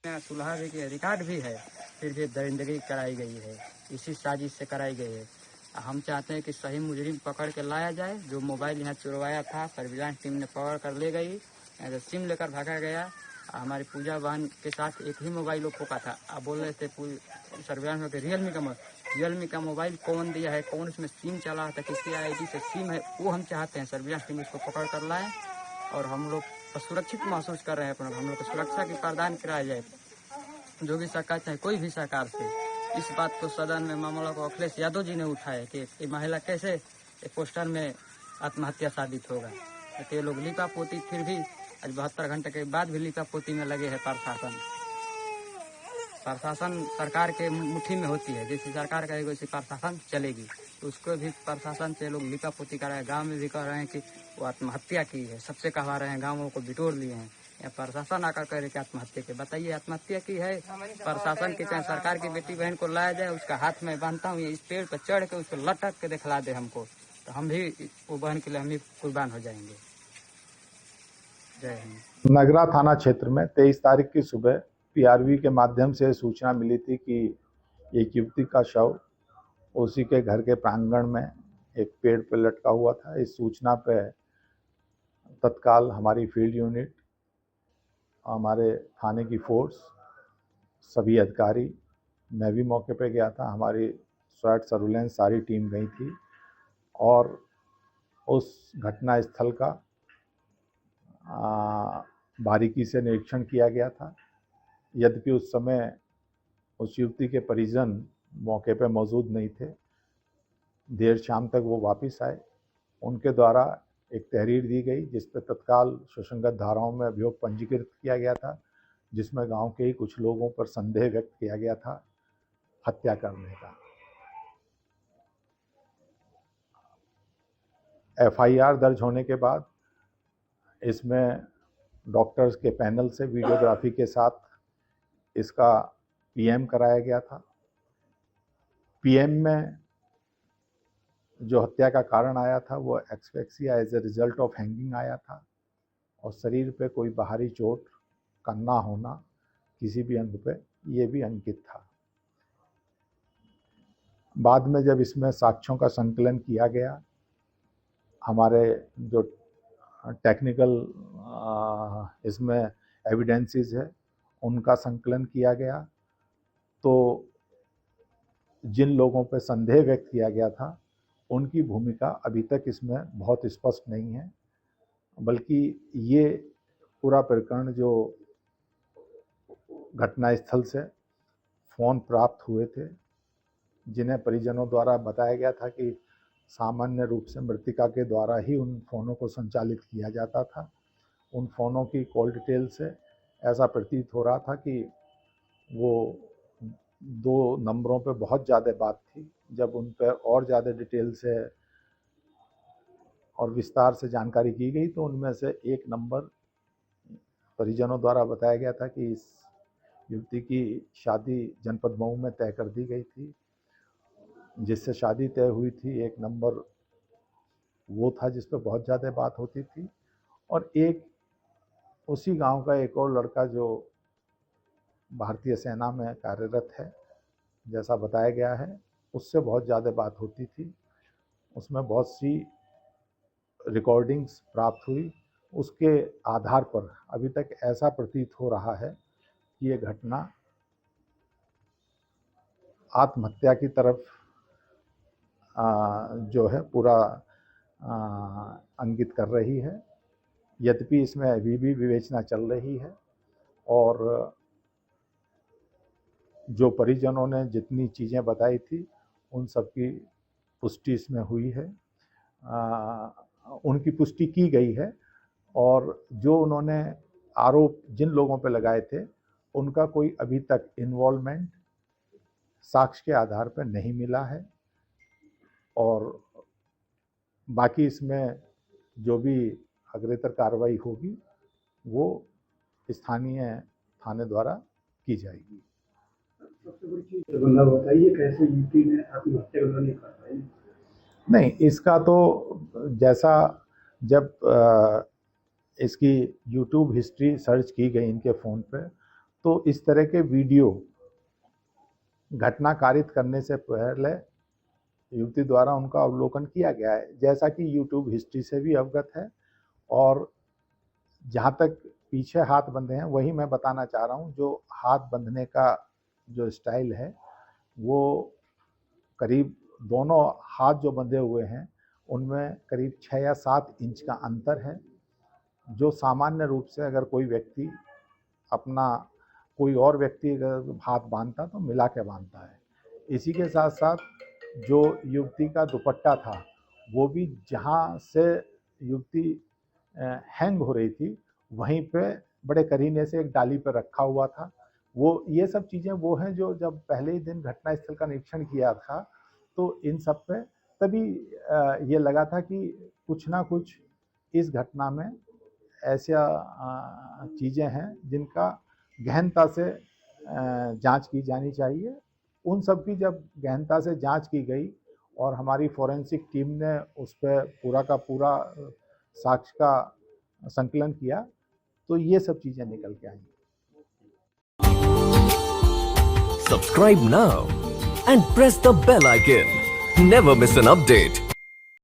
सुलह भी के रिकॉर्ड भी है, फिर भी दरिंदगी कराई गई है, इसी साजिश से कराई गई है। हम चाहते हैं कि सही मुजरिम पकड़ के लाया जाए। जो मोबाइल यहाँ चुरवाया था सर्विलांस टीम ने पकड़ कर ले गई, सिम लेकर भागा गया। हमारी पूजा बहन के साथ एक ही मोबाइल ओप्पो का था। आप बोल रहे थे सर्विलांस में रियलमी का मोबाइल कौन दिया है, कौन इसमें सिम चला था, किसकी आईडी से सिम है, वो हम चाहते हैं सर्विलांस टीम इसको पकड़ कर लाएँ और हम लोग सुरक्षित महसूस कर रहे हैं। अपना हम लोग को सुरक्षा की प्रदान कराया जाए। जो भी सरकार चाहे कोई भी सरकार से इस बात को सदन में मामला को अखिलेश यादव जी ने उठाया कि ये महिला कैसे एक पोस्टर में आत्महत्या साबित होगा। तो ये लोग लिपा पोती फिर भी आज 72 घंटे के बाद भी लिपा पोती में लगे हैं। प्रशासन सरकार के मुट्ठी में होती है, जैसी सरकार कहेगी वैसी प्रशासन चलेगी। तो उसको भी प्रशासन से लोग लिपा पोती कर रहे हैं। गाँव में भी कह रहे हैं कि वो आत्महत्या की है, सबसे कहवा रहे हैं, गाँवों को बिटोर लिए हैं। या प्रशासन आकर कह रहे कि आत्महत्या की, बताइए आत्महत्या की है। प्रशासन की चाहे सरकार की बेटी बहन को लाया जाए, उसका हाथ में बांधता हूँ, इस पेड़ पर चढ़ के उसको लटक के दिखला दे हमको, तो हम भी वो बहन के लिए हम भी कुर्बान हो जाएंगे। जय हिंद। नगरा थाना क्षेत्र में 23 तारीख की सुबह पीआरवी के माध्यम से सूचना मिली थी कि एक युवती का शव उसी के घर के प्रांगण में एक पेड़ पर लटका हुआ था। इस सूचना पे तत्काल हमारी फील्ड यूनिट, हमारे थाने की फोर्स, सभी अधिकारी, मैं भी मौके पे गया था, हमारी स्वाट सर्विलेंस सारी टीम गई थी और उस घटना स्थल का बारीकी से निरीक्षण किया गया था। यद्यपि उस समय उस युवती के परिजन मौके पर मौजूद नहीं थे। देर शाम तक वो वापस आए। उनके द्वारा एक तहरीर दी गई जिस पर तत्काल सुसंगत धाराओं में अभियोग पंजीकृत किया गया था, जिसमें गांव के ही कुछ लोगों पर संदेह व्यक्त किया गया था हत्या करने का। एफआईआर दर्ज होने के बाद इसमें डॉक्टर्स के पैनल से वीडियोग्राफी के साथ इसका पीएम कराया गया था। पीएम में जो हत्या का कारण आया था वो asphyxia as a result of hanging आया था और शरीर पे कोई बाहरी चोट का ना होना किसी भी अंग पे, ये भी अंकित था। बाद में जब इसमें साक्ष्यों का संकलन किया गया, हमारे जो टेक्निकल इसमें एविडेंसेस है उनका संकलन किया गया, तो जिन लोगों पे संदेह व्यक्त किया गया था उनकी भूमिका अभी तक इसमें बहुत स्पष्ट नहीं है। बल्कि ये पूरा प्रकरण जो घटनास्थल से फ़ोन प्राप्त हुए थे, जिन्हें परिजनों द्वारा बताया गया था कि सामान्य रूप से मृतिका के द्वारा ही उन फ़ोनों को संचालित किया जाता था। उन फ़ोनों की कॉल डिटेल से ऐसा प्रतीत हो रहा था कि वो 2 नंबरों पे बहुत ज़्यादा बात थी। जब उन पर और ज़्यादा डिटेल से और विस्तार से जानकारी की गई तो उनमें से एक नंबर परिजनों द्वारा बताया गया था कि इस युवती की शादी जनपद मऊ में तय कर दी गई थी, जिससे शादी तय हुई थी। एक नंबर वो था जिस पर बहुत ज़्यादा बात होती थी और एक उसी गांव का एक और लड़का जो भारतीय सेना में कार्यरत है, जैसा बताया गया है, उससे बहुत ज़्यादा बात होती थी। उसमें बहुत सी रिकॉर्डिंग्स प्राप्त हुई। उसके आधार पर अभी तक ऐसा प्रतीत हो रहा है कि ये घटना आत्महत्या की तरफ जो है पूरा अंकित कर रही है। यद्यपि इसमें अभी भी विवेचना चल रही है और जो परिजनों ने जितनी चीज़ें बताई थी उन सब की पुष्टि इसमें हुई है, उनकी पुष्टि की गई है और जो उन्होंने आरोप जिन लोगों पर लगाए थे उनका कोई अभी तक इन्वॉल्वमेंट साक्ष्य के आधार पर नहीं मिला है। और बाकी इसमें जो भी अग्रेतर कार्रवाई होगी वो स्थानीय थाने द्वारा की जाएगी। सबसे बड़ी चीज बंदा बताइए कैसे यूपी ने आत्महत्या नहीं कर पाई? नहीं, इसका तो जैसा जब इसकी यूट्यूब हिस्ट्री सर्च की गई इनके फ़ोन पे, तो इस तरह के वीडियो घटना कारित करने से पहले युवती द्वारा उनका अवलोकन किया गया है, जैसा कि यूट्यूब हिस्ट्री से भी अवगत है। और जहाँ तक पीछे हाथ बंधे हैं वही मैं बताना चाह रहा हूँ। जो हाथ बंधने का जो स्टाइल है वो करीब दोनों हाथ जो बंधे हुए हैं उनमें करीब 6 या 7 इंच का अंतर है, जो सामान्य रूप से अगर कोई व्यक्ति अपना कोई और व्यक्ति अगर हाथ बांधता तो मिला के बांधता है। इसी के साथ साथ जो युवती का दुपट्टा था वो भी जहाँ से युवती हैंग हो रही थी वहीं पे बड़े करीने से एक डाली पर रखा हुआ था। वो ये सब चीज़ें वो हैं जो जब पहले ही दिन घटनास्थल का निरीक्षण किया था तो इन सब पे तभी ये लगा था कि कुछ ना कुछ इस घटना में ऐसा चीज़ें हैं जिनका गहनता से जांच की जानी चाहिए। उन सब की जब गहनता से जांच की गई और हमारी फॉरेंसिक टीम ने उस पर पूरा का पूरा साक्ष्य का संकलन किया तो ये सब चीज़ें निकल के आई। Subscribe now and press the bell icon. Never miss an update.